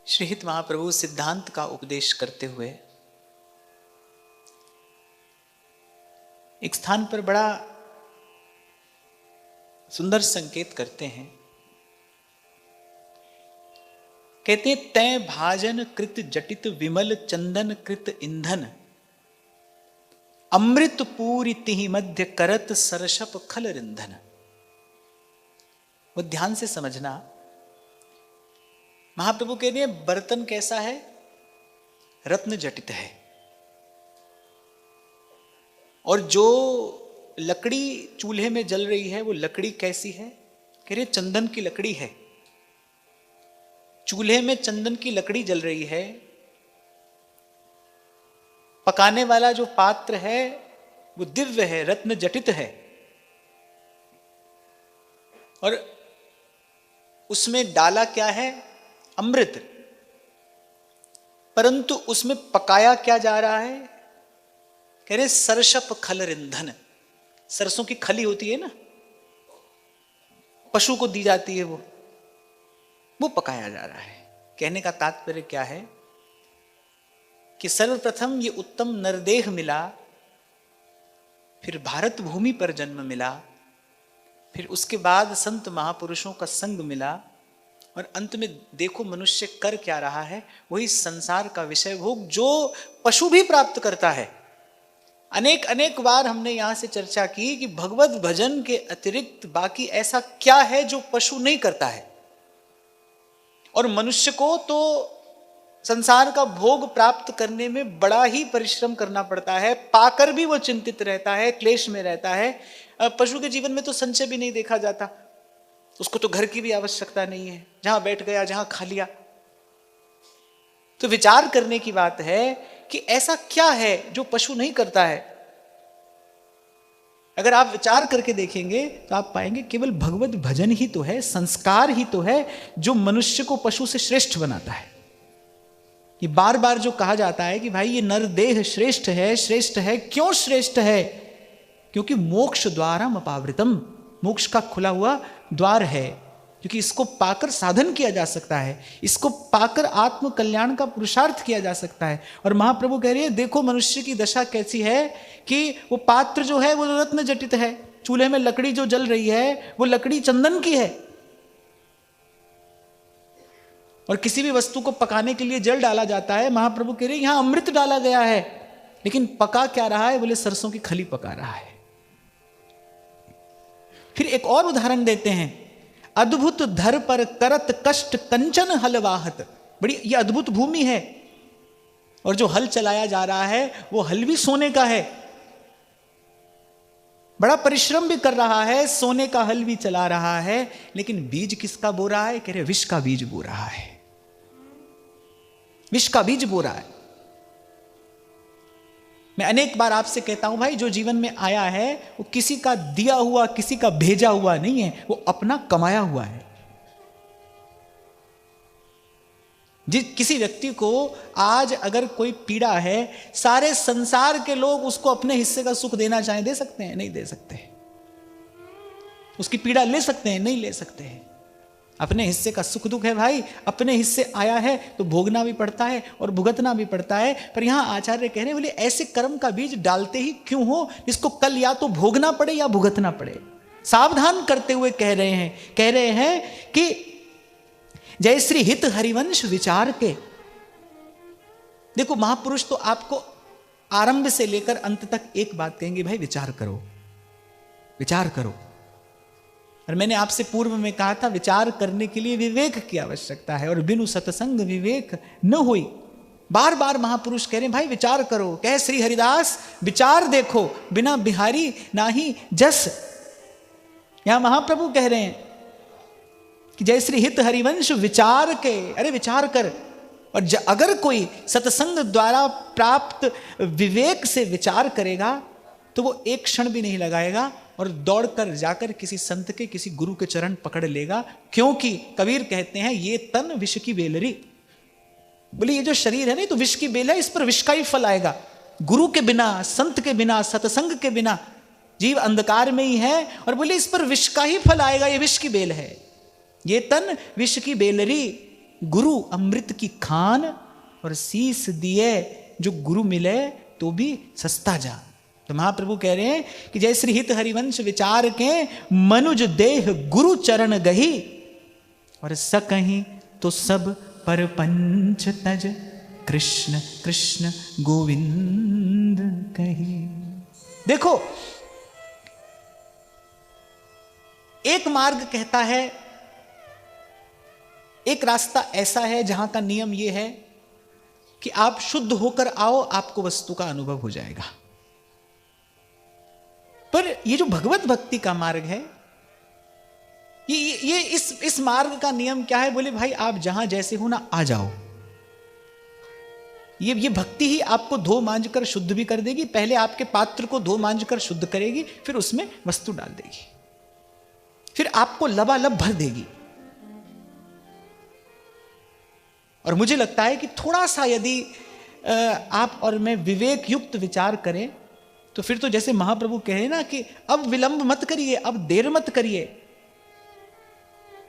श्रीहित महाप्रभु सिद्धांत का उपदेश करते हुए एक स्थान पर बड़ा सुंदर संकेत करते हैं। कहते तय भाजन कृत जटित विमल चंदन कृत ईंधन अमृत पूरी तिहि मध्य करत सरसप खल रिंधन। वो ध्यान से समझना। महाप्रभु कह रहे हैं बर्तन कैसा है? रत्न जटित है। और जो लकड़ी चूल्हे में जल रही है वो लकड़ी कैसी है? कह रहे चंदन की लकड़ी है। चूल्हे में चंदन की लकड़ी जल रही है। पकाने वाला जो पात्र है वो दिव्य है, रत्न जटित है। और उसमें डाला क्या है? अमृत। परंतु उसमें पकाया क्या जा रहा है? कह रहे सरसप खल रिंधन। सरसों की खली होती है ना, पशु को दी जाती है, वो पकाया जा रहा है। कहने का तात्पर्य क्या है कि सर्वप्रथम ये उत्तम नरदेह मिला, फिर भारत भूमि पर जन्म मिला, फिर उसके बाद संत महापुरुषों का संग मिला, और अंत में देखो मनुष्य कर क्या रहा है? वही संसार का विषय भोग जो पशु भी प्राप्त करता है। अनेक अनेक बार हमने यहां से चर्चा की कि भगवत भजन के अतिरिक्त बाकी ऐसा क्या है जो पशु नहीं करता है। और मनुष्य को तो संसार का भोग प्राप्त करने में बड़ा ही परिश्रम करना पड़ता है, पाकर भी वो चिंतित रहता है, क्लेश में रहता है। पशु के जीवन में तो संचय भी नहीं देखा जाता, उसको तो घर की भी आवश्यकता नहीं है, जहां बैठ गया जहां खा लिया। तो विचार करने की बात है कि ऐसा क्या है जो पशु नहीं करता है। अगर आप विचार करके देखेंगे तो आप पाएंगे केवल भगवत भजन ही तो है, संस्कार ही तो है जो मनुष्य को पशु से श्रेष्ठ बनाता है। ये बार बार जो कहा जाता है कि भाई ये नरदेह श्रेष्ठ है, श्रेष्ठ है। क्यों श्रेष्ठ है? क्योंकि मोक्ष द्वारम अपावृतम, मोक्ष का खुला हुआ द्वार है, क्योंकि इसको पाकर साधन किया जा सकता है, इसको पाकर आत्म कल्याण का पुरुषार्थ किया जा सकता है। और महाप्रभु कह रहे हैं देखो मनुष्य की दशा कैसी है कि वो पात्र जो है वो रत्न जटित है, चूल्हे में लकड़ी जो जल रही है वो लकड़ी चंदन की है। और किसी भी वस्तु को पकाने के लिए जल डाला जाता है, महाप्रभु कह रहे हैं यहां अमृत डाला गया है, लेकिन पका क्या रहा है? बोले सरसों की खली पका रहा है। फिर एक और उदाहरण देते हैं, अद्भुत धर पर करत कष्ट कंचन हलवाहत। बड़ी ये अद्भुत भूमि है, और जो हल चलाया जा रहा है वो हल भी सोने का है, बड़ा परिश्रम भी कर रहा है, सोने का हल भी चला रहा है, लेकिन बीज किसका बो रहा है? कह रहे विष का बीज बो रहा है, विष का बीज बो रहा है। मैं अनेक बार आपसे कहता हूं भाई जो जीवन में आया है वो किसी का दिया हुआ, किसी का भेजा हुआ नहीं है, वो अपना कमाया हुआ है। किसी व्यक्ति को आज अगर कोई पीड़ा है, सारे संसार के लोग उसको अपने हिस्से का सुख देना चाहें, दे सकते हैं? नहीं दे सकते। उसकी पीड़ा ले सकते हैं? नहीं ले सकते हैं। अपने हिस्से का सुख दुख है भाई, अपने हिस्से आया है तो भोगना भी पड़ता है और भुगतना भी पड़ता है। पर यहां आचार्य कह रहे हैं बोले ऐसे कर्म का बीज डालते ही क्यों हो जिसको कल या तो भोगना पड़े या भुगतना पड़े। सावधान करते हुए कह रहे हैं कि जय श्री हित हरिवंश विचार के। देखो महापुरुष तो आपको आरंभ से लेकर अंत तक एक बात कहेंगे, भाई विचार करो, विचार करो। और मैंने आपसे पूर्व में कहा था विचार करने के लिए विवेक की आवश्यकता है, और बिनु सत्संग विवेक न होई। बार बार महापुरुष कह रहे हैं भाई विचार करो। कह श्री हरिदास विचार देखो बिना बिहारी नाही जस। यहां महाप्रभु कह रहे हैं कि जय श्री हित हरिवंश विचार के। अरे विचार कर। और अगर कोई सत्संग द्वारा प्राप्त विवेक से विचार करेगा तो वो एक क्षण भी नहीं लगाएगा और दौड़कर जाकर किसी संत के, किसी गुरु के चरण पकड़ लेगा। क्योंकि कबीर कहते हैं ये तन विष की बेलरी। बोले ये जो शरीर है ना तो विष की बेल है, इस पर विष का ही फल आएगा। गुरु के बिना, संत के बिना, सत्संग के बिना जीव अंधकार में ही है, और बोले इस पर विष का ही फल आएगा, ये विष की बेल है। ये तन विष की बेलरी। गुरु अमृत की खान, और शीस दिए जो गुरु मिले तो भी सस्ता जा। तो महाप्रभु कह रहे हैं कि जय श्री हित हरिवंश विचार के मनुज देह गुरु चरण गही, और सकहीं तो सब पर पंच तज कृष्ण कृष्ण गोविंद कही। देखो, एक मार्ग कहता है, एक रास्ता ऐसा है जहां का नियम यह है कि आप शुद्ध होकर आओ, आपको वस्तु का अनुभव हो जाएगा। पर ये जो भगवत भक्ति का मार्ग है, ये इस मार्ग का नियम क्या है? बोले भाई आप जहां जैसे हो ना, आ जाओ। ये भक्ति ही आपको धो मांझ कर शुद्ध भी कर देगी। पहले आपके पात्र को धो मांझ कर शुद्ध करेगी, फिर उसमें वस्तु डाल देगी, फिर आपको लबालब भर देगी। और मुझे लगता है कि थोड़ा सा यदि आप और मैं विवेक युक्त विचार करें, तो फिर तो जैसे महाप्रभु कहे ना कि अब विलंब मत करिए, अब देर मत करिए।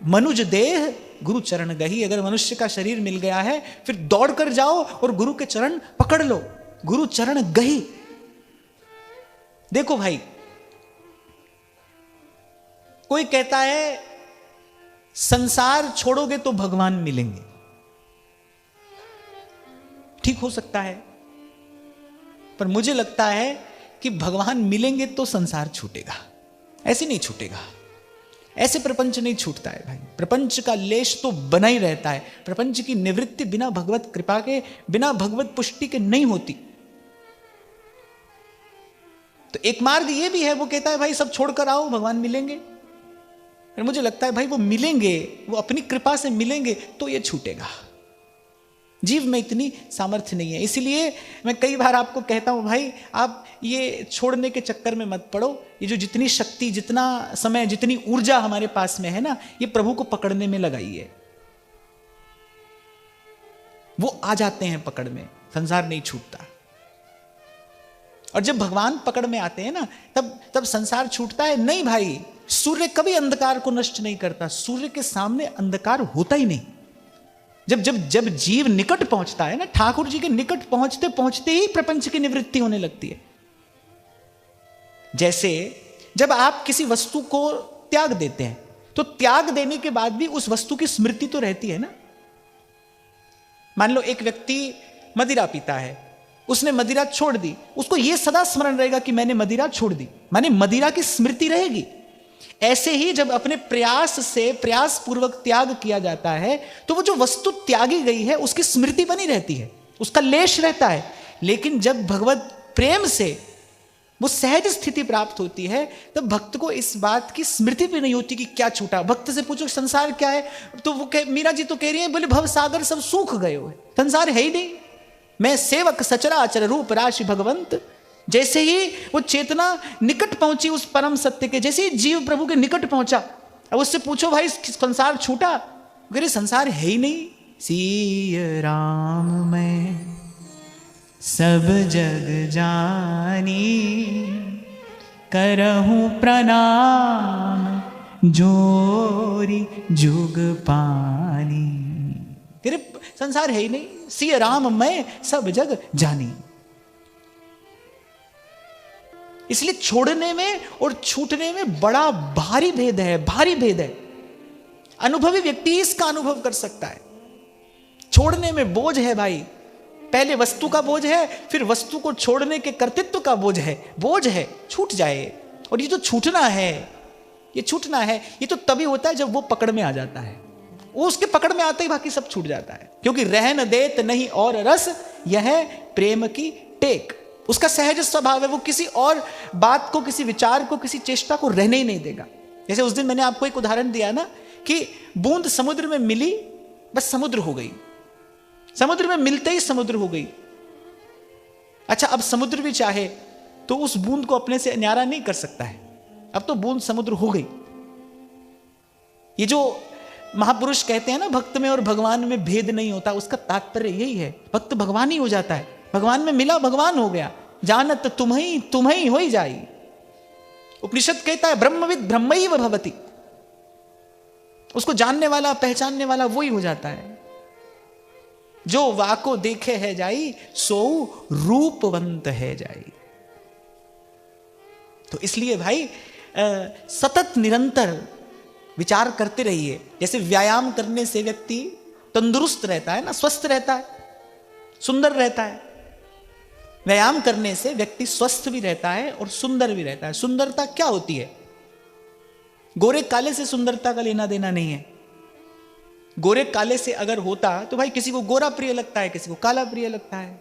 मनुज देह गुरु चरण गही। अगर मनुष्य का शरीर मिल गया है, फिर दौड़ कर जाओ और गुरु के चरण पकड़ लो। गुरु चरण गही। देखो भाई, कोई कहता है संसार छोड़ोगे तो भगवान मिलेंगे। ठीक हो सकता है, पर मुझे लगता है कि भगवान मिलेंगे तो संसार छूटेगा। ऐसे नहीं छूटेगा, ऐसे प्रपंच नहीं छूटता है भाई। प्रपंच का लेश तो बना ही रहता है। प्रपंच की निवृत्ति बिना भगवत कृपा के, बिना भगवत पुष्टि के नहीं होती। तो एक मार्ग ये भी है, वो कहता है भाई सब छोड़कर आओ, भगवान मिलेंगे। और मुझे लगता है भाई वो मिलेंगे, वो अपनी कृपा से मिलेंगे तो ये छूटेगा। जीव में इतनी सामर्थ्य नहीं है। इसलिए मैं कई बार आपको कहता हूं भाई आप ये छोड़ने के चक्कर में मत पड़ो। ये जो जितनी शक्ति, जितना समय, जितनी ऊर्जा हमारे पास में है ना, ये प्रभु को पकड़ने में लगाइए। वो आ जाते हैं पकड़ में, संसार नहीं छूटता। और जब भगवान पकड़ में आते हैं ना, तब संसार छूटता है। नहीं भाई, सूर्य कभी अंधकार को नष्ट नहीं करता। सूर्य के सामने अंधकार होता ही नहीं। जब जीव निकट पहुंचता है ना, ठाकुर जी के निकट पहुंचते पहुंचते ही प्रपंच की निवृत्ति होने लगती है। जैसे जब आप किसी वस्तु को त्याग देते हैं, तो त्याग देने के बाद भी उस वस्तु की स्मृति तो रहती है ना। मान लो एक व्यक्ति मदिरा पीता है, उसने मदिरा छोड़ दी, उसको यह सदा स्मरण रहेगा कि मैंने मदिरा छोड़ दी, माने मदिरा की स्मृति रहेगी। ऐसे ही जब अपने प्रयास से, प्रयास पूर्वक त्याग किया जाता है, तो वो जो वस्तु त्यागी गई है उसकी स्मृति बनी रहती है, उसका लेश रहता है। लेकिन जब भगवत प्रेम से वो सहज स्थिति प्राप्त होती है, तब भक्त को इस बात की स्मृति भी नहीं होती कि क्या छूटा। भक्त से पूछो संसार क्या है, तो वो मीरा जी तो कह रही है, बोले भव सागर सब सूख गए हुए, संसार है ही नहीं। मैं सेवक सचराचर रूप राशि भगवंत। जैसे ही वो चेतना निकट पहुंची उस परम सत्य के, जैसे ही जीव प्रभु के निकट पहुंचा, अब उससे पूछो भाई संसार छूटा, अरे संसार है ही नहीं। सिय राम मैं सब जग जानी, करहूं प्रणाम जोरी जुग पानी। तेरे संसार है ही नहीं, सिय राम मैं सब जग जानी। इसलिए छोड़ने में और छूटने में बड़ा भारी भेद है, भारी भेद है। अनुभवी व्यक्ति इसका अनुभव कर सकता है। छोड़ने में बोझ है भाई, पहले वस्तु का बोझ है, फिर वस्तु को छोड़ने के कर्तृत्व का बोझ है, छूट जाए। और ये जो छूटना है, ये छूटना है, ये तो तभी होता है जब वो पकड़ में आ जाता है। वो उसके पकड़ में आते ही बाकी सब छूट जाता है। क्योंकि रहन देत नहीं और रस, यह प्रेम की टेक। उसका सहज स्वभाव है, वो किसी और बात को, किसी विचार को, किसी चेष्टा को रहने ही नहीं देगा। जैसे उस दिन मैंने आपको एक उदाहरण दिया ना कि बूंद समुद्र में मिली, बस समुद्र हो गई। समुद्र में मिलते ही समुद्र हो गई। अच्छा, अब समुद्र भी चाहे तो उस बूंद को अपने से न्यारा नहीं कर सकता है। अब तो बूंद समुद्र हो गई। ये जो महापुरुष कहते हैं ना, भक्त में और भगवान में भेद नहीं होता, उसका तात्पर्य यही है। भक्त भगवान ही हो जाता है, भगवान में मिला भगवान हो गया। जानत तुम्ही हो ही जाई। उपनिषद कहता है ब्रह्मविद ब्रह्मैव भवति। उसको जानने वाला, पहचानने वाला वही हो जाता है। जो वाको देखे है जाई सो रूपवंत है जाई। तो इसलिए भाई सतत निरंतर विचार करते रहिए। जैसे व्यायाम करने से व्यक्ति तंदुरुस्त रहता है ना, स्वस्थ रहता है, सुंदर रहता है। व्यायाम करने से व्यक्ति स्वस्थ भी रहता है और सुंदर भी रहता है। सुंदरता क्या होती है? गोरे काले से सुंदरता का लेना देना नहीं है। गोरे काले से अगर होता तो भाई किसी को गोरा प्रिय लगता है, किसी को काला प्रिय लगता है,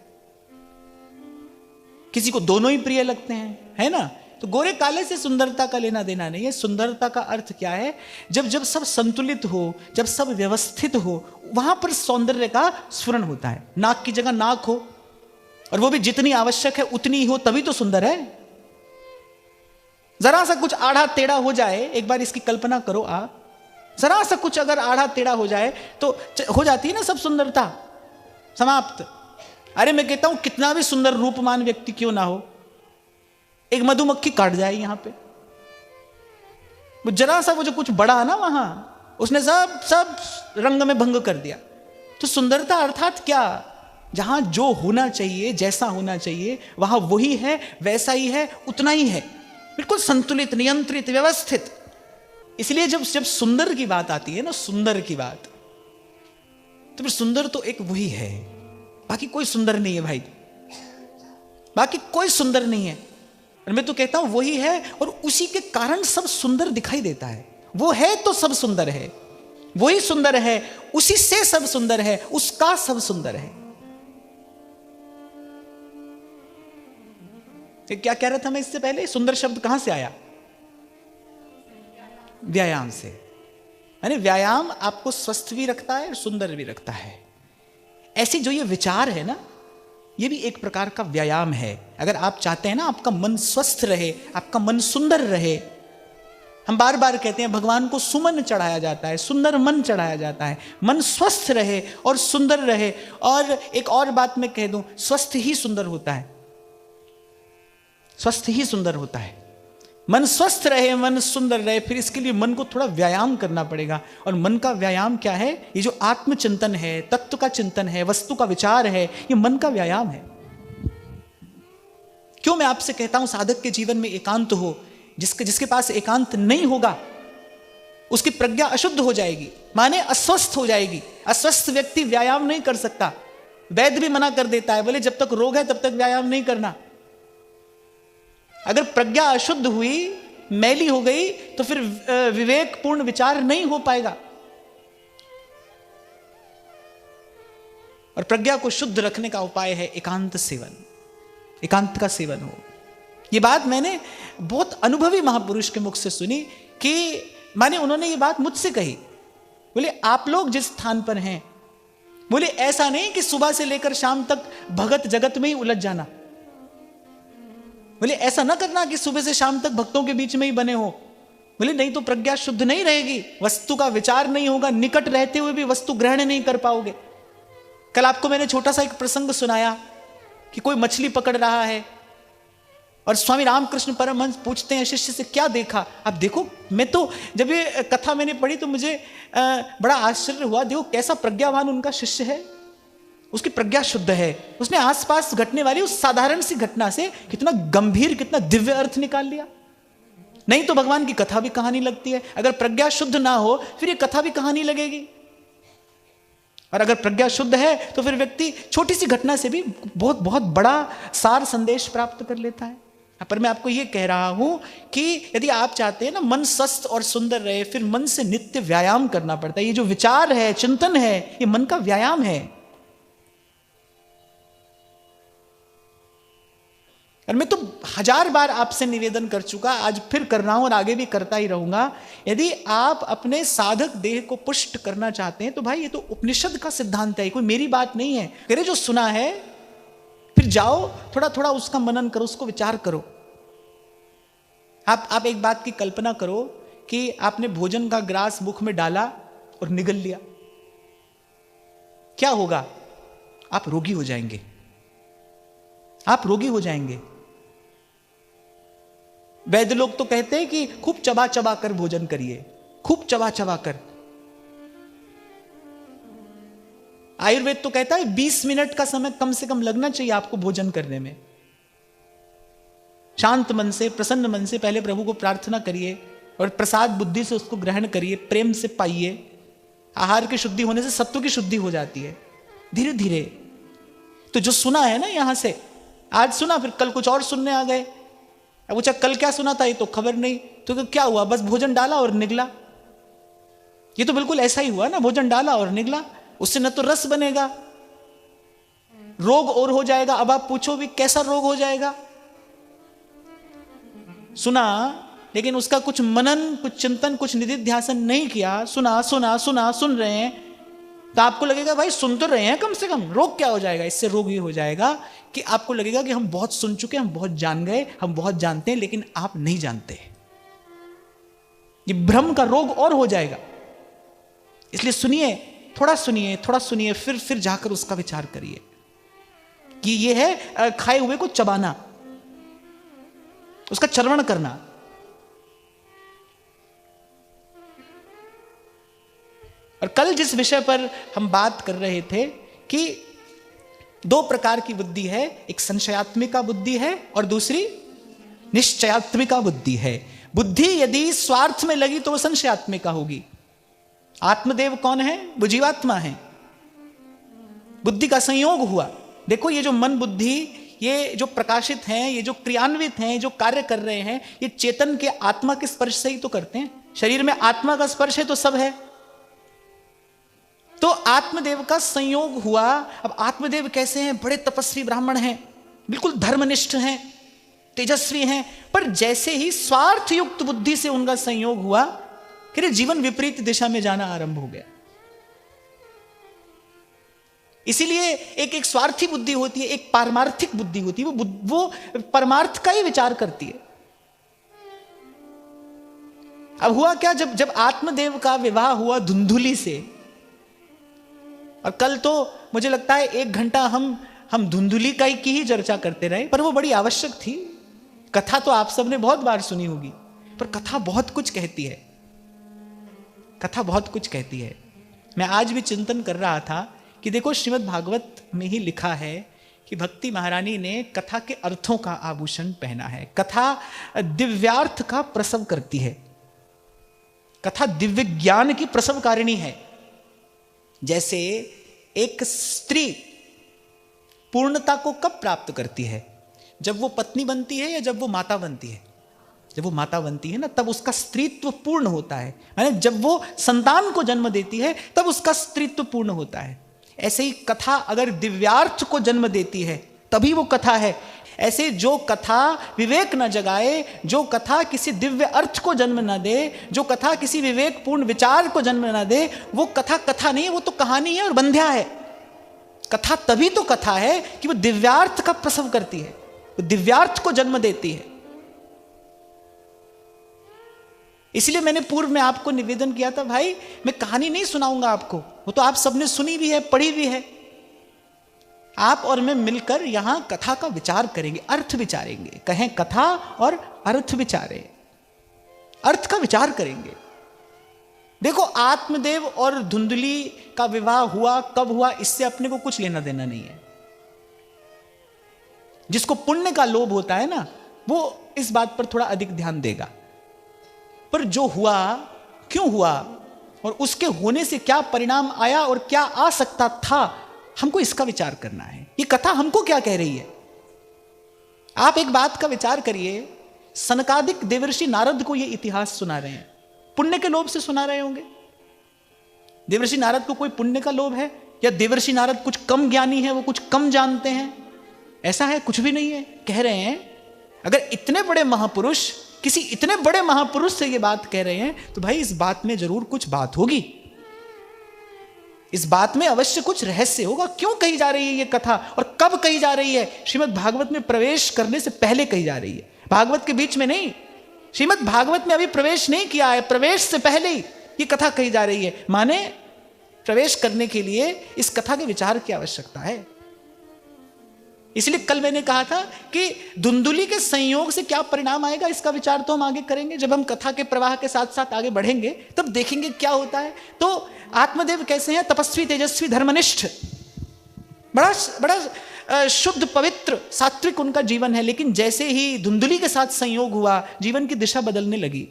किसी को दोनों ही प्रिय लगते हैं, है ना। तो गोरे काले से सुंदरता का लेना देना नहीं है। सुंदरता का अर्थ क्या है? जब जब सब संतुलित हो, जब सब व्यवस्थित हो, वहां पर सौंदर्य का स्फुरण होता है। नाक की जगह नाक हो, और वो भी जितनी आवश्यक है उतनी ही हो, तभी तो सुंदर है। जरा सा कुछ आड़ा टेढ़ा हो जाए, एक बार इसकी कल्पना करो आप, जरा सा कुछ अगर आड़ा टेढ़ा हो जाए तो हो जाती है ना सब सुंदरता, समाप्त। अरे मैं कहता हूं कितना भी सुंदर रूपमान व्यक्ति क्यों ना हो, एक मधुमक्खी काट जाए यहां पे, वो जरा सा वो जो कुछ बड़ा ना वहां, उसने सब रंग में भंग कर दिया। तो सुंदरता अर्थात क्या? जहां जो होना चाहिए, जैसा होना चाहिए, वहां वही है, वैसा ही है, उतना ही है, बिल्कुल संतुलित, नियंत्रित, व्यवस्थित। इसलिए जब सुंदर की बात आती है ना, सुंदर की बात, तो फिर सुंदर तो एक वही है, बाकी कोई सुंदर नहीं है भाई, बाकी कोई सुंदर नहीं है। और मैं तो कहता हूं वही है, और उसी के कारण सब सुंदर दिखाई देता है। वो है तो सब सुंदर है, वही सुंदर है, उसी से सब सुंदर है, उसका सब सुंदर है। क्या कह रहा था मैं इससे पहले? सुंदर शब्द कहां से आया? व्यायाम से। यानी व्यायाम आपको स्वस्थ भी रखता है और सुंदर भी रखता है। ऐसी जो ये विचार है ना, ये भी एक प्रकार का व्यायाम है। अगर आप चाहते हैं ना आपका मन स्वस्थ रहे, आपका मन सुंदर रहे, हम बार बार कहते हैं भगवान को सुमन चढ़ाया जाता है, सुंदर मन चढ़ाया जाता है, मन स्वस्थ रहे और सुंदर रहे। और एक और बात मैं कह दूं, स्वस्थ ही सुंदर होता है, स्वस्थ ही सुंदर होता है। मन स्वस्थ रहे, मन सुंदर रहे, फिर इसके लिए मन को थोड़ा व्यायाम करना पड़ेगा। और मन का व्यायाम क्या है? ये जो आत्मचिंतन है, तत्व का चिंतन है, वस्तु का विचार है, ये मन का व्यायाम है। क्यों मैं आपसे कहता हूं साधक के जीवन में एकांत हो। जिसके पास एकांत नहीं होगा उसकी प्रज्ञा अशुद्ध हो जाएगी, माने अस्वस्थ हो जाएगी। अस्वस्थ व्यक्ति व्यायाम नहीं कर सकता। वैद्य भी मना कर देता है, बोले जब तक रोग है तब तक व्यायाम नहीं करना। अगर प्रज्ञा अशुद्ध हुई, मैली हो गई, तो फिर विवेकपूर्ण विचार नहीं हो पाएगा। और प्रज्ञा को शुद्ध रखने का उपाय है एकांत सेवन, एकांत का सेवन हो। यह बात मैंने बहुत अनुभवी महापुरुष के मुख से सुनी कि माने उन्होंने ये बात मुझसे कही। बोले आप लोग जिस स्थान पर हैं, बोले ऐसा नहीं कि सुबह से लेकर शाम तक भगत जगत में ही उलझ जाना। बोले ऐसा ना करना कि सुबह से शाम तक भक्तों के बीच में ही बने हो। बोले नहीं तो प्रज्ञा शुद्ध नहीं रहेगी, वस्तु का विचार नहीं होगा, निकट रहते हुए भी वस्तु ग्रहण नहीं कर पाओगे। कल आपको मैंने छोटा सा एक प्रसंग सुनाया कि कोई मछली पकड़ रहा है और स्वामी रामकृष्ण परमहंस पूछते हैं शिष्य से क्या देखा? आप देखो, मैं तो जब ये कथा मैंने पढ़ी तो मुझे बड़ा आश्चर्य हुआ। देखो कैसा प्रज्ञावान उनका शिष्य है, उसकी प्रज्ञा शुद्ध है। उसने आसपास घटने वाली उस साधारण सी घटना से कितना गंभीर, कितना दिव्य अर्थ निकाल लिया। नहीं तो भगवान की कथा भी कहानी लगती है। अगर प्रज्ञा शुद्ध ना हो फिर ये कथा भी कहानी लगेगी। और अगर प्रज्ञा शुद्ध है तो फिर व्यक्ति छोटी सी घटना से भी बहुत बहुत बड़ा सार संदेश प्राप्त कर लेता है। पर मैं आपको ये कह रहा हूं कि यदि आप चाहते हैं ना मन स्वस्थ और सुंदर रहे, फिर मन से नित्य व्यायाम करना पड़ता है। ये जो विचार है, चिंतन है, ये मन का व्यायाम है। और मैं तो 1000 बार आपसे निवेदन कर चुका, आज फिर कर रहा हूं और आगे भी करता ही रहूंगा। यदि आप अपने साधक देह को पुष्ट करना चाहते हैं तो भाई ये तो उपनिषद का सिद्धांत है, कोई मेरी बात नहीं है। मेरे जो सुना है फिर जाओ थोड़ा थोड़ा उसका मनन करो, उसको विचार करो। आप एक बात की कल्पना करो कि आपने भोजन का ग्रास मुख में डाला और निगल लिया, क्या होगा? आप रोगी हो जाएंगे, आप रोगी हो जाएंगे। वैद्य लोग तो कहते हैं कि खूब चबा चबा कर भोजन करिए, खूब चबा चबा कर। आयुर्वेद तो कहता है 20 मिनट का समय कम से कम लगना चाहिए आपको भोजन करने में। शांत मन से, प्रसन्न मन से पहले प्रभु को प्रार्थना करिए और प्रसाद बुद्धि से उसको ग्रहण करिए, प्रेम से पाइए। आहार की शुद्धि होने से सत्व की शुद्धि हो जाती है धीरे धीरे। तो जो सुना है ना यहां से, आज सुना फिर कल कुछ और सुनने आ गए। अब पूछा कल क्या सुना था, ये तो खबर नहीं, तो क्या हुआ, बस भोजन डाला और निकला। ये तो बिल्कुल ऐसा ही हुआ ना, भोजन डाला और निकला, उससे न तो रस बनेगा, रोग और हो जाएगा। अब आप पूछो भी कैसा रोग हो जाएगा। सुना लेकिन उसका कुछ मनन, कुछ चिंतन, कुछ निधिध्यासन नहीं किया। सुना सुना सुना सुन रहे हैं तो आपको लगेगा भाई सुन तो रहे हैं कम से कम, रोग क्या हो जाएगा। इससे रोग ये हो जाएगा कि आपको लगेगा कि हम बहुत सुन चुके, हम बहुत जान गए, हम बहुत जानते हैं, लेकिन आप नहीं जानते। ये भ्रम का रोग और हो जाएगा। इसलिए सुनिए, थोड़ा सुनिए, थोड़ा सुनिए, फिर जाकर उसका विचार करिए कि ये है खाए हुए को चबाना, उसका चर्वण करना। और कल जिस विषय पर हम बात कर रहे थे कि 2 प्रकार की बुद्धि है, एक संशयात्मिका बुद्धि है और दूसरी निश्चयात्मिका बुद्धि है। बुद्धि यदि स्वार्थ में लगी तो वो संशयात्मिका होगी। आत्मदेव कौन है? वो जीवात्मा है। बुद्धि का संयोग हुआ। देखो ये जो मन बुद्धि, ये जो प्रकाशित हैं, ये जो क्रियान्वित हैं, जो कार्य कर रहे हैं, ये चेतन के आत्मा के स्पर्श से ही तो करते हैं। शरीर में आत्मा का स्पर्श है तो सब है। तो आत्मदेव का संयोग हुआ। अब आत्मदेव कैसे हैं? बड़े तपस्वी ब्राह्मण हैं, बिल्कुल धर्मनिष्ठ हैं, तेजस्वी हैं, पर जैसे ही स्वार्थ युक्त बुद्धि से उनका संयोग हुआ कि जीवन विपरीत दिशा में जाना आरंभ हो गया। इसीलिए एक स्वार्थी बुद्धि होती है, एक पारमार्थिक बुद्धि होती है। वो परमार्थ का ही विचार करती है। अब हुआ क्या, जब आत्मदेव का विवाह हुआ धुंधुली से, और कल तो मुझे लगता है 1 घंटा हम धुंधुली का की ही चर्चा करते रहे, पर वो बड़ी आवश्यक थी। कथा तो आप सबने बहुत बार सुनी होगी, पर कथा बहुत कुछ कहती है। कथा बहुत कुछ कहती है। मैं आज भी चिंतन कर रहा था कि देखो श्रीमद् भागवत में ही लिखा है कि भक्ति महारानी ने कथा के अर्थों का आभूषण पहना है। कथा दिव्यार्थ का प्रसव करती है। कथा दिव्य ज्ञान की प्रसवकारिणी है। जैसे एक स्त्री पूर्णता को कब प्राप्त करती है? जब वो पत्नी बनती है या जब वो माता बनती है? जब वो माता बनती है ना, तब उसका स्त्रीत्व पूर्ण होता है। यानी जब वो संतान को जन्म देती है तब उसका स्त्रीत्व पूर्ण होता है। ऐसे ही कथा अगर दिव्यार्थ को जन्म देती है तभी वो कथा है। ऐसे जो कथा विवेक न जगाए, जो कथा किसी दिव्य अर्थ को जन्म न दे, जो कथा किसी विवेकपूर्ण विचार को जन्म न दे, वो कथा कथा नहीं है, वो तो कहानी है और बंध्या है। कथा तभी तो कथा है कि वो दिव्यार्थ का प्रसव करती है, वो दिव्यार्थ को जन्म देती है। इसलिए मैंने पूर्व में आपको निवेदन किया था, भाई मैं कहानी नहीं सुनाऊंगा आपको, वो तो आप सबने सुनी भी है, पढ़ी भी है। आप और मैं मिलकर यहां कथा का विचार करेंगे, अर्थ विचारेंगे। कहें कथा और अर्थ विचारें, अर्थ का विचार करेंगे। देखो आत्मदेव और धुंधुली का विवाह हुआ, कब हुआ, इससे अपने को कुछ लेना देना नहीं है। जिसको पुण्य का लोभ होता है ना, वो इस बात पर थोड़ा अधिक ध्यान देगा। पर जो हुआ, क्यों हुआ और उसके होने से क्या परिणाम आया और क्या आ सकता था, हमको इसका विचार करना है। ये कथा हमको क्या कह रही है? आप एक बात का विचार करिए। सनकादिक देवर्षि नारद को ये इतिहास सुना रहे हैं, पुण्य के लोभ से सुना रहे होंगे। देवर्षि नारद को कोई पुण्य का लोभ है, या देवर्षि नारद कुछ कम ज्ञानी है, वो कुछ कम जानते हैं? ऐसा है? कुछ भी नहीं है। कह रहे हैं अगर इतने बड़े महापुरुष किसी इतने बड़े महापुरुष से ये बात कह रहे हैं तो भाई इस बात में जरूर कुछ बात होगी, इस बात में अवश्य कुछ रहस्य होगा। क्यों कही जा रही है ये कथा और कब कही जा रही है? श्रीमद् भागवत में प्रवेश करने से पहले कही जा रही है, भागवत के बीच में नहीं। श्रीमद् भागवत में अभी प्रवेश नहीं किया है, प्रवेश से पहले ही ये कथा कही जा रही है। माने प्रवेश करने के लिए इस कथा के विचार की आवश्यकता है। इसलिए कल मैंने कहा था कि धुंधुली के संयोग से क्या परिणाम आएगा, इसका विचार तो हम आगे करेंगे। जब हम कथा के प्रवाह के साथ साथ आगे बढ़ेंगे तब देखेंगे क्या होता है। तो आत्मदेव कैसे हैं? तपस्वी, तेजस्वी, धर्मनिष्ठ, बड़ा बड़ा शुद्ध पवित्र सात्विक उनका जीवन है। लेकिन जैसे ही धुंधली के साथ संयोग हुआ, जीवन की दिशा बदलने लगी।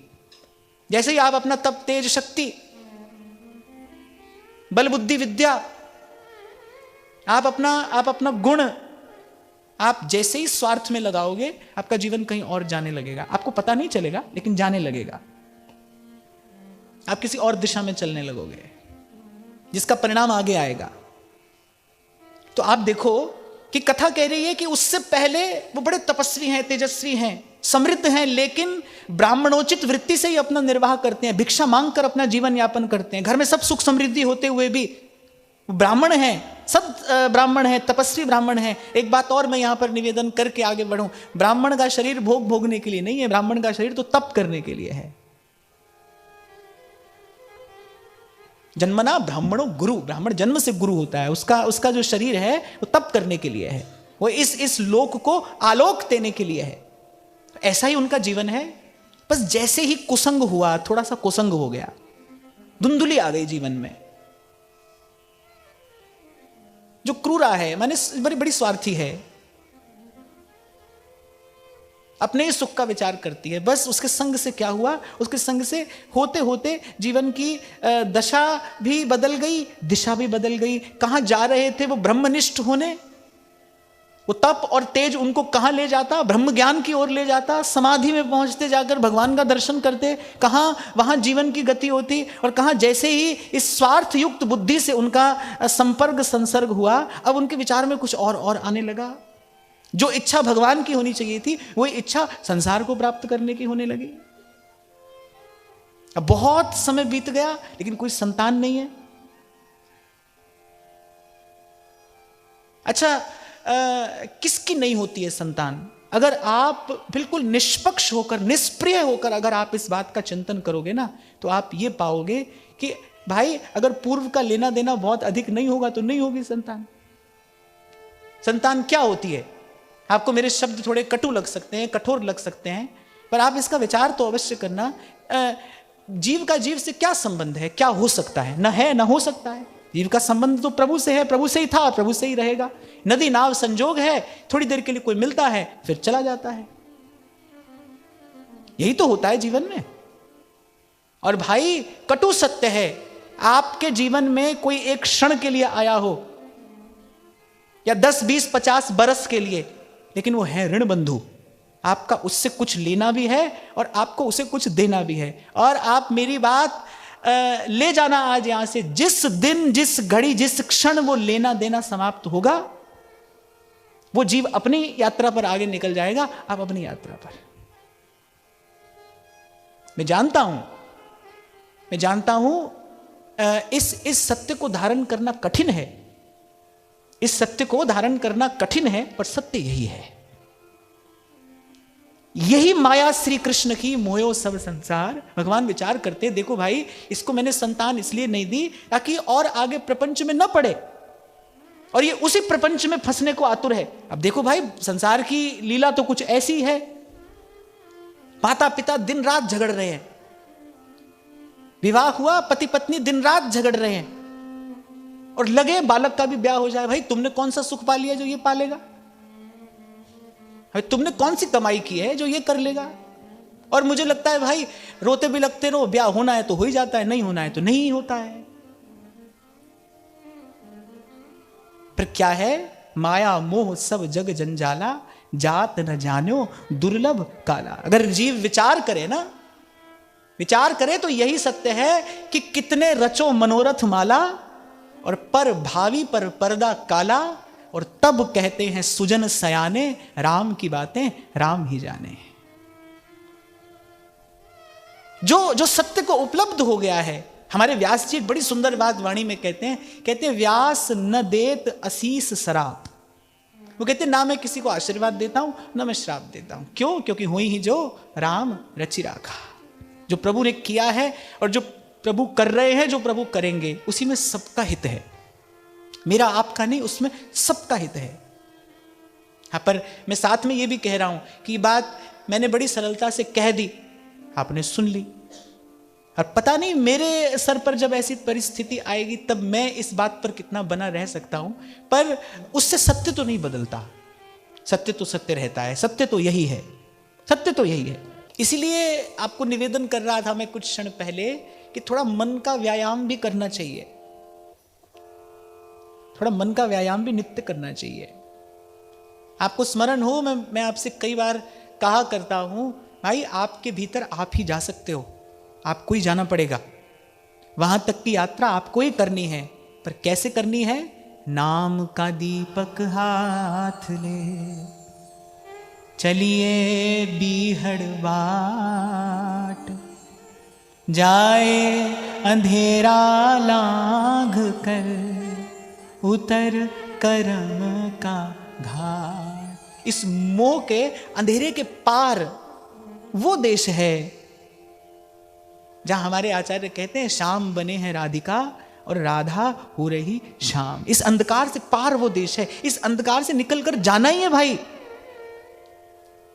जैसे ही आप अपना तप, तेज, शक्ति, बल, बुद्धि, विद्या, आप अपना गुण आप जैसे ही स्वार्थ में लगाओगे, आपका जीवन कहीं और जाने लगेगा। आपको पता नहीं चलेगा, लेकिन जाने लगेगा। आप किसी और दिशा में चलने लगोगे, जिसका परिणाम आगे आएगा। तो आप देखो कि कथा कह रही है कि उससे पहले वो बड़े तपस्वी हैं, तेजस्वी हैं, समृद्ध हैं, लेकिन ब्राह्मणोचित वृत्ति से ही अपना निर्वाह करते हैं, भिक्षा मांगकर अपना जीवन यापन करते हैं। घर में सब सुख समृद्धि होते हुए भी ब्राह्मण हैं, सब ब्राह्मण हैं, तपस्वी ब्राह्मण हैं। एक बात और मैं यहां पर निवेदन करके आगे बढ़ूं, ब्राह्मण का शरीर भोग भोगने के लिए नहीं है, ब्राह्मण का शरीर तो तप करने के लिए है। जन्मना ब्राह्मणो गुरु, ब्राह्मण जन्म से गुरु होता है। उसका जो शरीर है वो तप करने के लिए है, वो इस लोक को आलोक देने के लिए है। ऐसा ही उनका जीवन है। बस जैसे ही कुसंग हुआ, थोड़ा सा कुसंग हो गया, धुंधली आ गई जीवन में। जो क्रूरा है, माने बड़ी बड़ी स्वार्थी है, अपने ही सुख का विचार करती है। बस उसके संग से क्या हुआ, उसके संग से होते होते जीवन की दशा भी बदल गई, दिशा भी बदल गई। कहां जा रहे थे वो ब्रह्मनिष्ठ होने, वो तप और तेज उनको कहां ले जाता, ब्रह्म ज्ञान की ओर ले जाता। समाधि में पहुंचते, जाकर भगवान का दर्शन करते, कहां वहां जीवन की गति होती। और कहां जैसे ही इस स्वार्थ युक्त बुद्धि से उनका संपर्क संसर्ग हुआ, अब उनके विचार में कुछ और आने लगा। जो इच्छा भगवान की होनी चाहिए थी, वही इच्छा संसार को प्राप्त करने की होने लगी। अब बहुत समय बीत गया, लेकिन कोई संतान नहीं है। अच्छा, किसकी नहीं होती है संतान? अगर आप बिल्कुल निष्पक्ष होकर, निष्प्रिय होकर अगर आप इस बात का चिंतन करोगे ना, तो आप ये पाओगे कि भाई, अगर पूर्व का लेना देना बहुत अधिक नहीं होगा तो नहीं होगी संतान। संतान क्या होती है? आपको मेरे शब्द थोड़े कटु लग सकते हैं, कठोर लग सकते हैं, पर आप इसका विचार तो अवश्य करना। जीव का जीव से क्या संबंध है, क्या हो सकता है? न है, न हो सकता है। जीव का संबंध तो प्रभु से है, प्रभु से ही था, प्रभु से ही रहेगा। नदी नाव संजोग है, थोड़ी देर के लिए कोई मिलता है, फिर चला जाता है। यही तो होता है जीवन में। और भाई, कटु सत्य है, आपके जीवन में कोई एक क्षण के लिए आया हो, या 10, 20, 50 बरस के लिए, लेकिन वो है ऋण बंधु। आपका उससे कुछ लेना भी है और आपको उसे कुछ देना भी है। और आप मेरी बात ले जाना आज यहां से, जिस दिन, जिस घड़ी, जिस क्षण वो लेना देना समाप्त होगा, वो जीव अपनी यात्रा पर आगे निकल जाएगा, आप अपनी यात्रा पर। मैं जानता हूं इस सत्य को धारण करना कठिन है, इस सत्य को धारण करना कठिन है, पर सत्य यही है। यही माया श्री कृष्ण की, मोयो सब संसार। भगवान विचार करते, देखो भाई, इसको मैंने संतान इसलिए नहीं दी ताकि और आगे प्रपंच में न पड़े, और ये उसी प्रपंच में फंसने को आतुर है। अब देखो भाई, संसार की लीला तो कुछ ऐसी है, माता पिता दिन रात झगड़ रहे हैं, विवाह हुआ, पति पत्नी दिन रात झगड़ रहे हैं, और लगे बालक का भी ब्याह हो जाए। भाई, तुमने कौन सा सुख पा लिया जो ये पालेगा? तुमने कौन सी कमाई की है जो ये कर लेगा? और मुझे लगता है भाई, रोते भी लगते रहो, ब्याह होना है तो हो ही जाता है, नहीं होना है तो नहीं होता है। पर क्या है? माया मोह सब जग जंजाला, जात न जानो दुर्लभ काला। अगर जीव विचार करे ना, विचार करे तो यही सत्य है कि कितने रचो मनोरथ माला, और पर भावी पर पर्दा काला, और तब कहते हैं सुजन सयाने, राम की बातें राम ही जाने। जो सत्य को उपलब्ध हो गया है, हमारे व्यास जी एक बड़ी सुंदर बात वाणी में कहते हैं व्यास न देत असीस सराप। वो कहते हैं, ना मैं किसी को आशीर्वाद देता हूं, ना मैं श्राप देता हूं। क्यों? क्योंकि हुई ही जो राम रचि राखा। जो प्रभु ने किया है और जो प्रभु कर रहे हैं, जो प्रभु करेंगे, उसी में सबका हित है। मेरा आपका नहीं, उसमें सबका हित है। हाँ, पर मैं साथ में ये भी कह रहा हूं कि बात मैंने बड़ी सरलता से कह दी, आपने सुन ली, और पता नहीं मेरे सर पर जब ऐसी परिस्थिति आएगी तब मैं इस बात पर कितना बना रह सकता हूं, पर उससे सत्य तो नहीं बदलता। सत्य तो सत्य रहता है, सत्य तो यही है, सत्य तो यही है। इसीलिए आपको निवेदन कर रहा था मैं कुछ क्षण पहले कि थोड़ा मन का व्यायाम भी करना चाहिए, थोड़ा मन का व्यायाम भी नित्य करना चाहिए। आपको स्मरण हो, मैं आपसे कई बार कहा करता हूं, भाई आपके भीतर आप ही जा सकते हो, आपको ही जाना पड़ेगा, वहां तक की यात्रा आपको ही करनी है। पर कैसे करनी है? नाम का दीपक हाथ ले चलिए बीहड़ बाट, जाए अंधेरा लांघ कर उतर करम का घाट। इस मोह के अंधेरे के पार वो देश है जहां हमारे आचार्य कहते हैं श्याम बने हैं राधिका और राधा हो रही श्याम। इस अंधकार से पार वो देश है, इस अंधकार से निकलकर जाना ही है भाई।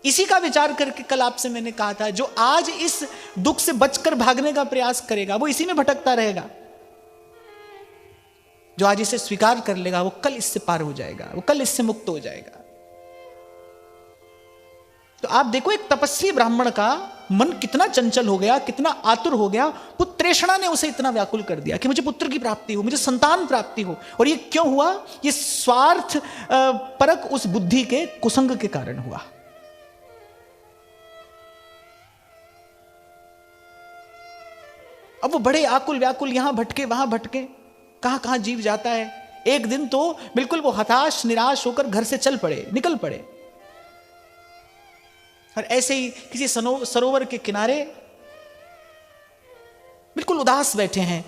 इसी का विचार करके कल आपसे मैंने कहा था, जो आज इस दुख से बचकर भागने का प्रयास करेगा वो इसी में भटकता रहेगा, जो आज इसे स्वीकार कर लेगा वो कल इससे पार हो जाएगा, वो कल इससे मुक्त हो जाएगा। तो आप देखो एक तपस्वी ब्राह्मण का मन कितना चंचल हो गया, कितना आतुर हो गया। पुत्रेषणा ने उसे इतना व्याकुल कर दिया कि मुझे पुत्र की प्राप्ति हो, मुझे संतान प्राप्ति हो। और ये क्यों हुआ? ये स्वार्थ परक उस बुद्धि के कुसंग के कारण हुआ। अब वो बड़े आकुल व्याकुल, यहां भटके वहां भटके, कहां कहां जीव जाता है। एक दिन तो बिल्कुल वो हताश निराश होकर घर से चल पड़े, निकल पड़े, और ऐसे ही किसी सरोवर के किनारे बिल्कुल उदास बैठे हैं।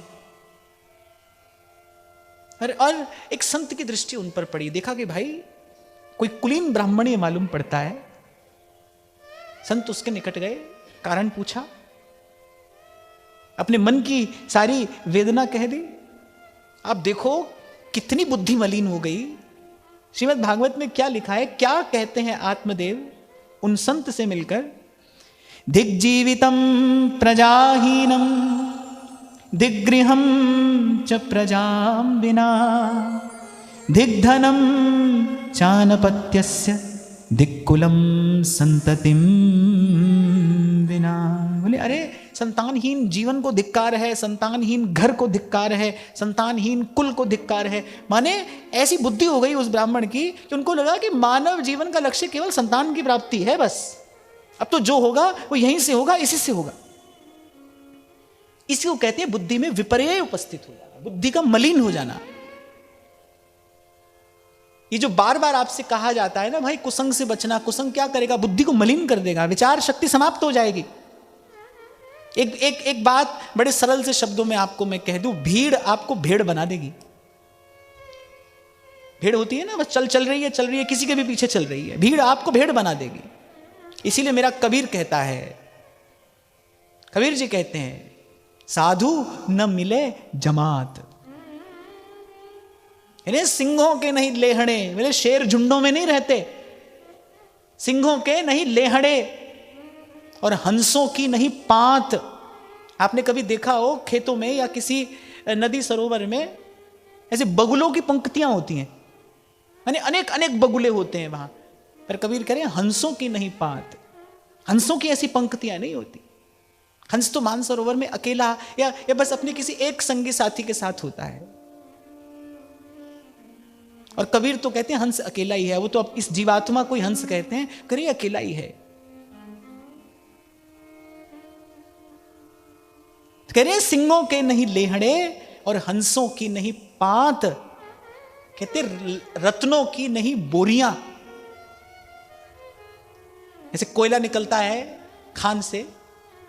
और एक संत की दृष्टि उन पर पड़ी, देखा कि भाई कोई कुलीन ब्राह्मण ये मालूम पड़ता है। संत उसके निकट गए, कारण पूछा, अपने मन की सारी वेदना कह दी। आप देखो कितनी बुद्धि मलिन हो गई। श्रीमद् भागवत में क्या लिखा है, क्या कहते हैं आत्मदेव उन संत से मिलकर? दिग्जीवितम प्रजाहीनम दिग्गृहम च प्रजाम विना दिग्धनम चानपत्यस्य दिक्कुलम संततिम विना। बोले अरे संतानहीन जीवन को धिक्कार है, संतानहीन घर को धिक्कार है, संतानहीन कुल को धिक्कार है। माने ऐसी बुद्धि हो गई उस ब्राह्मण की कि उनको लगा कि मानव जीवन का लक्ष्य केवल संतान की प्राप्ति है, बस अब तो जो होगा वो यहीं से होगा, इसी से होगा। इसी को कहते हैं बुद्धि में विपर्य उपस्थित हो जाना, बुद्धि का मलिन हो जाना। ये जो बार बार आपसे कहा जाता है ना भाई कुसंग से बचना, कुसंग क्या करेगा? बुद्धि को मलिन कर देगा, विचार शक्ति समाप्त हो जाएगी। एक बात बड़े सरल से शब्दों में आपको मैं कह दूं, भीड़ आपको भेड़ बना देगी। भेड़ होती है ना, बस चल रही है, किसी के भी पीछे चल रही है। भीड़ आपको भेड़ बना देगी। इसीलिए मेरा कबीर कहता है, कबीर जी कहते हैं, साधु न मिले जमात। इन्हें सिंहों के नहीं लेहड़े, मेरे शेर झुंडों में नहीं रहते, सिंहों के नहीं लेहड़े और हंसों की नहीं पात। आपने कभी देखा हो खेतों में या किसी नदी सरोवर में ऐसे बगुलों की पंक्तियां होती हैं, यानी अनेक अनेक बगुले होते हैं वहां। पर कबीर कह रहे हैं हंसों की नहीं पात, हंसों की ऐसी पंक्तियां नहीं होती। हंस तो मानसरोवर में अकेला या बस अपने किसी एक संगी साथी के साथ होता है। और कबीर तो कहते हैं हंस अकेला ही है, वो तो अब इस जीवात्मा को ही हंस कहते हैं, करे अकेला ही है। कह रहे सिंहों के नहीं लेहड़े और हंसों की नहीं पात, कहते रत्नों की नहीं बोरियां। जैसे कोयला निकलता है खान से,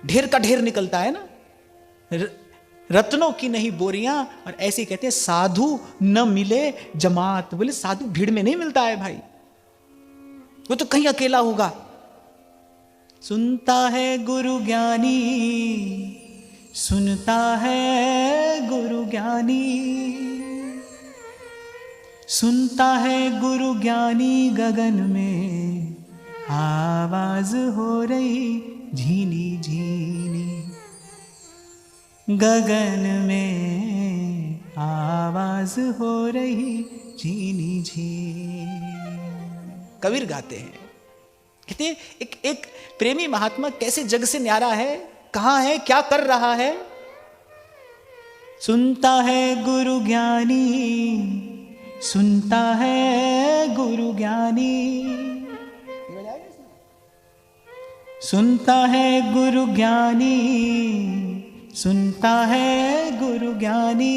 ढेर का ढेर निकलता है ना, रत्नों की नहीं बोरियां। और ऐसे कहते हैं साधु न मिले जमात। बोले साधु भीड़ में नहीं मिलता है भाई, वो तो कहीं अकेला होगा। सुनता है गुरु ज्ञानी, सुनता है गुरु ज्ञानी, सुनता है गुरु ज्ञानी गगन में आवाज हो रही झीनी झीनी। गगन में आवाज हो रही झीनी झीनी। कबीर गाते हैं, कहते एक प्रेमी महात्मा कैसे जग से न्यारा है, कहां है, क्या कर रहा है। सुनता है गुरु ज्ञानी, सुनता है गुरु ज्ञानी, सुनता है गुरु ज्ञानी, सुनता है गुरु ज्ञानी,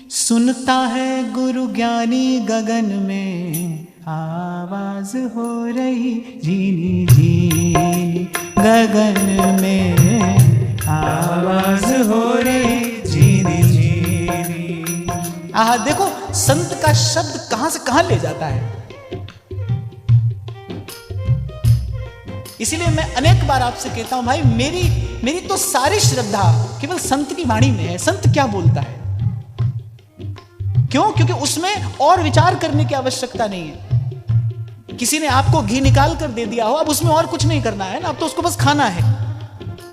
सुनता है गुरु ज्ञानी, गगन में आवाज हो रही झीनी झीनी, गगन में आवाज हो रही झीनी झीनी। आहा, देखो संत का शब्द कहां से कहां ले जाता है। इसीलिए मैं अनेक बार आपसे कहता हूं, भाई मेरी तो सारी श्रद्धा केवल संत की वाणी में है। संत क्या बोलता है, क्यों? क्योंकि उसमें और विचार करने की आवश्यकता नहीं है। किसी ने आपको घी निकाल कर दे दिया हो, अब उसमें और कुछ नहीं करना है ना, अब तो उसको बस खाना है।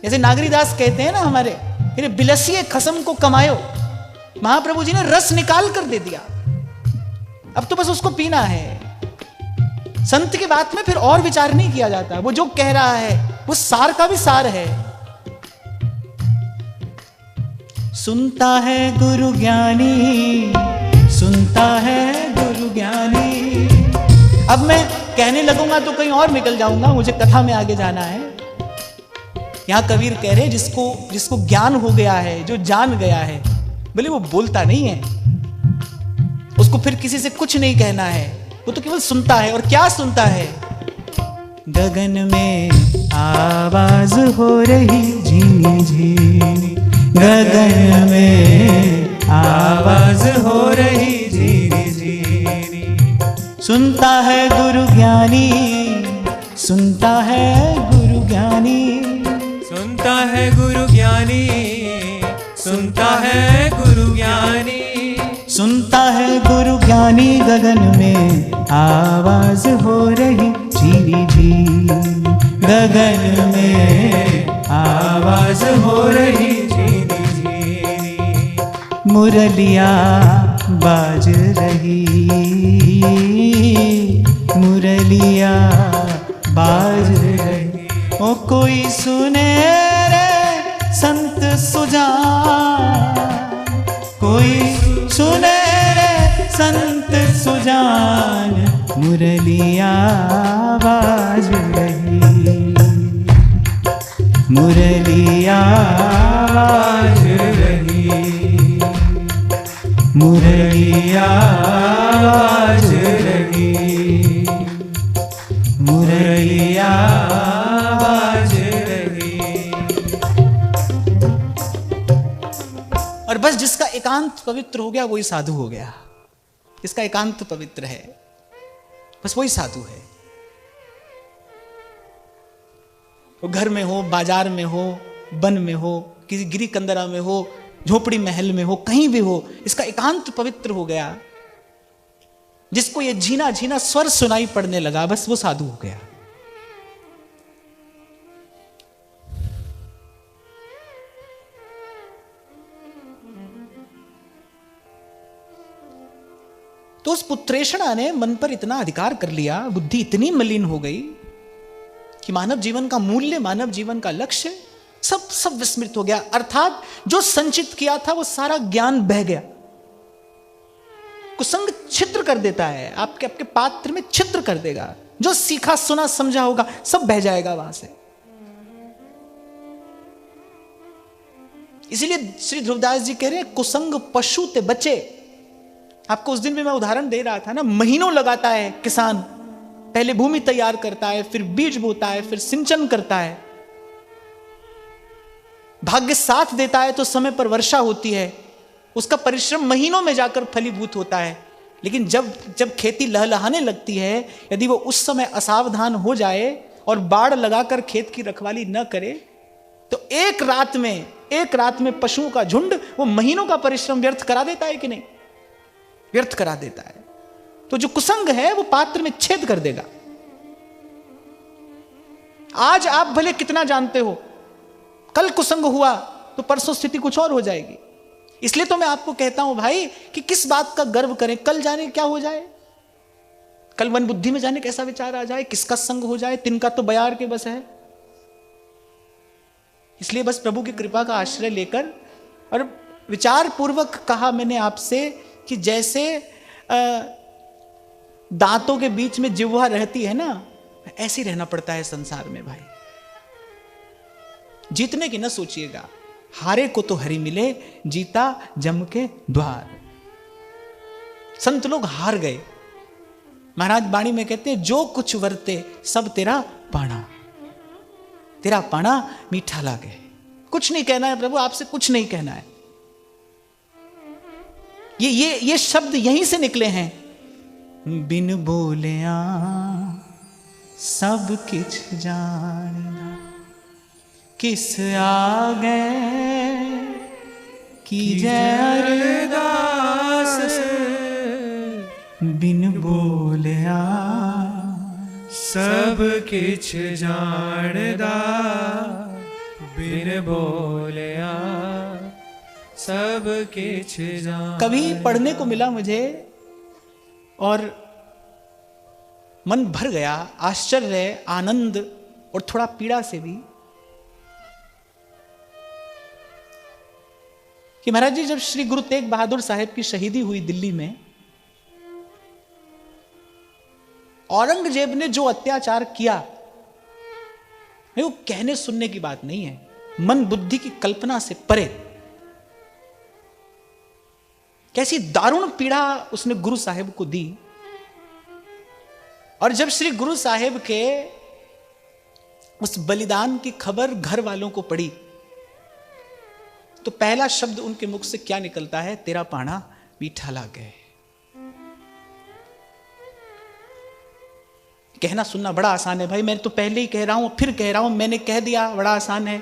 जैसे नागरीदास कहते हैं ना हमारे, बिलसिए खसम को कमायो। महाप्रभु जी ने रस निकाल कर दे दिया, अब तो बस उसको पीना है। संत की बात में फिर और विचार नहीं किया जाता, वो जो कह रहा है वो सार का भी सार है। सुनता है गुरु ज्ञानी, सुनता है गुरु ज्ञानी। अब मैं कहने लगूंगा तो कहीं और निकल जाऊंगा, मुझे कथा में आगे जाना है। यहां कबीर कह रहे जिसको ज्ञान हो गया है, जो जान गया है, बोले वो बोलता नहीं है, उसको फिर किसी से कुछ नहीं कहना है, वो तो केवल सुनता है। और क्या सुनता है? गगन में आवाज हो रही झीनी झीनी, गगन में आवाज हो रही झीनी झीनी। सुनता है गुरु ज्ञानी, सुनता है गुरु ज्ञानी, सुनता है गुरु ज्ञानी, सुनता है गुरु ज्ञानी, सुनता है गुरु ज्ञानी, गगन में आवाज हो रही झीनी झीनी, गगन में आवाज हो रही झीनी झीनी। मुरलिया बाज रही, मुरलिया बाज रही। ओ कोई सुने रे संत सुजान, कोई सुने रे संत सुजान, मुरलिया बाज रही, मुरलिया बाज रही, मुरलिया बाज रही, मुरलिया बाज रही। और बस जिसका एकांत पवित्र हो गया वही साधु हो गया। जिसका एकांत पवित्र है बस वही साधु है। वो घर में हो, बाजार में हो, वन में हो, किसी गिरी कंदरा में हो, झोपड़ी महल में हो, कहीं भी हो, इसका एकांत पवित्र हो गया। जिसको ये झीना झीना स्वर सुनाई पड़ने लगा, बस वो साधु हो गया। तो उस पुत्रेषणा ने मन पर इतना अधिकार कर लिया, बुद्धि इतनी मलिन हो गई कि मानव जीवन का मूल्य, मानव जीवन का लक्ष्य सब विस्मृत हो गया। अर्थात जो संचित किया था वो सारा ज्ञान बह गया। कुसंग छिद्र कर देता है, आपके पात्र में छिद्र कर देगा। जो सीखा सुना समझा होगा सब बह जाएगा वहां से। इसीलिए श्री ध्रुवदास जी कह रहे हैं, कुसंग पशु ते बचे। आपको उस दिन भी मैं उदाहरण दे रहा था ना, महीनों लगाता है किसान, पहले भूमि तैयार करता है, फिर बीज बोता है, फिर सिंचन करता है। भाग्य साथ देता है तो समय पर वर्षा होती है, उसका परिश्रम महीनों में जाकर फलीभूत होता है। लेकिन जब खेती लहलहाने लगती है, यदि वो उस समय असावधान हो जाए और बाढ़ लगाकर खेत की रखवाली न करे, तो एक रात में पशुओं का झुंड वो महीनों का परिश्रम व्यर्थ करा देता है कि नहीं? व्यर्थ करा देता है। तो जो कुसंग है वो पात्र में छेद कर देगा। आज आप भले कितना जानते हो, कल कुसंग हुआ तो परसों स्थिति कुछ और हो जाएगी। इसलिए तो मैं आपको कहता हूं भाई कि किस बात का गर्व करें, कल जाने क्या हो जाए, कल मन बुद्धि में जाने कैसा विचार आ जाए, किसका संग हो जाए, तिनका तो बयार के बस है। इसलिए बस प्रभु की कृपा का आश्रय लेकर, और विचार पूर्वक कहा मैंने आपसे कि जैसे दांतों के बीच में जिह्वा रहती है ना, ऐसे ही रहना पड़ता है संसार में भाई। जीतने की न सोचिएगा, हारे को तो हरि मिले, जीता जम के द्वार। संत लोग हार गए। महाराज बाणी में कहते हैं जो कुछ वरते सब तेरा पाना, तेरा पाना मीठा लागे। कुछ नहीं कहना है प्रभु, आपसे कुछ नहीं कहना है। ये शब्द यहीं से निकले हैं। बिन बोलिया सब किछ जाना, किस आगे कीजै अरदास। बिन बोलिया सब किछ जानदा, बिन बोलिया सब किछ जान। कभी पढ़ने को मिला मुझे और मन भर गया, आश्चर्य, आनंद और थोड़ा पीड़ा से भी, कि महाराज जी जब श्री गुरु तेग बहादुर साहब की शहीदी हुई दिल्ली में, औरंगजेब ने जो अत्याचार किया, वो कहने सुनने की बात नहीं है, मन बुद्धि की कल्पना से परे। कैसी दारुण पीड़ा उसने गुरु साहिब को दी। और जब श्री गुरु साहिब के उस बलिदान की खबर घर वालों को पड़ी, तो पहला शब्द उनके मुख से क्या निकलता है? तेरा पाना मीठा लागे। कहना सुनना बड़ा आसान है भाई, मैं तो पहले ही कह रहा हूं, फिर कह रहा हूं, मैंने कह दिया बड़ा आसान है,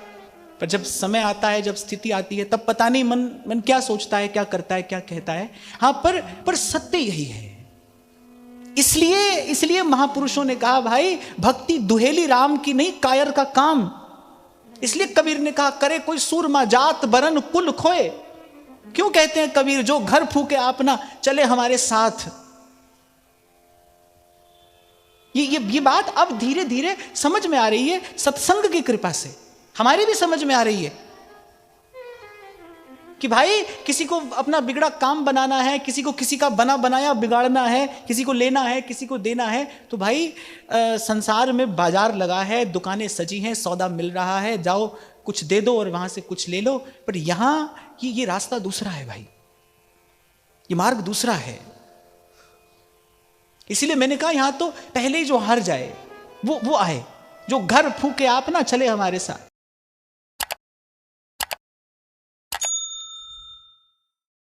पर जब समय आता है, जब स्थिति आती है, तब पता नहीं मन क्या सोचता है, क्या करता है, क्या कहता है। हां, पर सत्य यही है। इसलिए महापुरुषों ने कहा भाई, भक्ति दुहेली राम की नहीं, कायर का काम। इसलिए कबीर ने कहा, करे कोई सूरमा जात बरन कुल खोए। क्यों कहते हैं कबीर, जो घर फूके आपना चले हमारे साथ। ये बात अब धीरे धीरे समझ में आ रही है, सत्संग की कृपा से हमारी भी समझ में आ रही है कि भाई किसी को अपना बिगड़ा काम बनाना है, किसी को किसी का बना बनाया बिगाड़ना है, किसी को लेना है, किसी को देना है, तो भाई संसार में बाजार लगा है, दुकानें सजी हैं, सौदा मिल रहा है, जाओ कुछ दे दो और वहां से कुछ ले लो। पर यहां ये रास्ता दूसरा है भाई, ये मार्ग दूसरा है। इसीलिए मैंने कहा यहां तो पहले ही जो हार जाए वो आए, जो घर फूके आप ना चले हमारे साथ।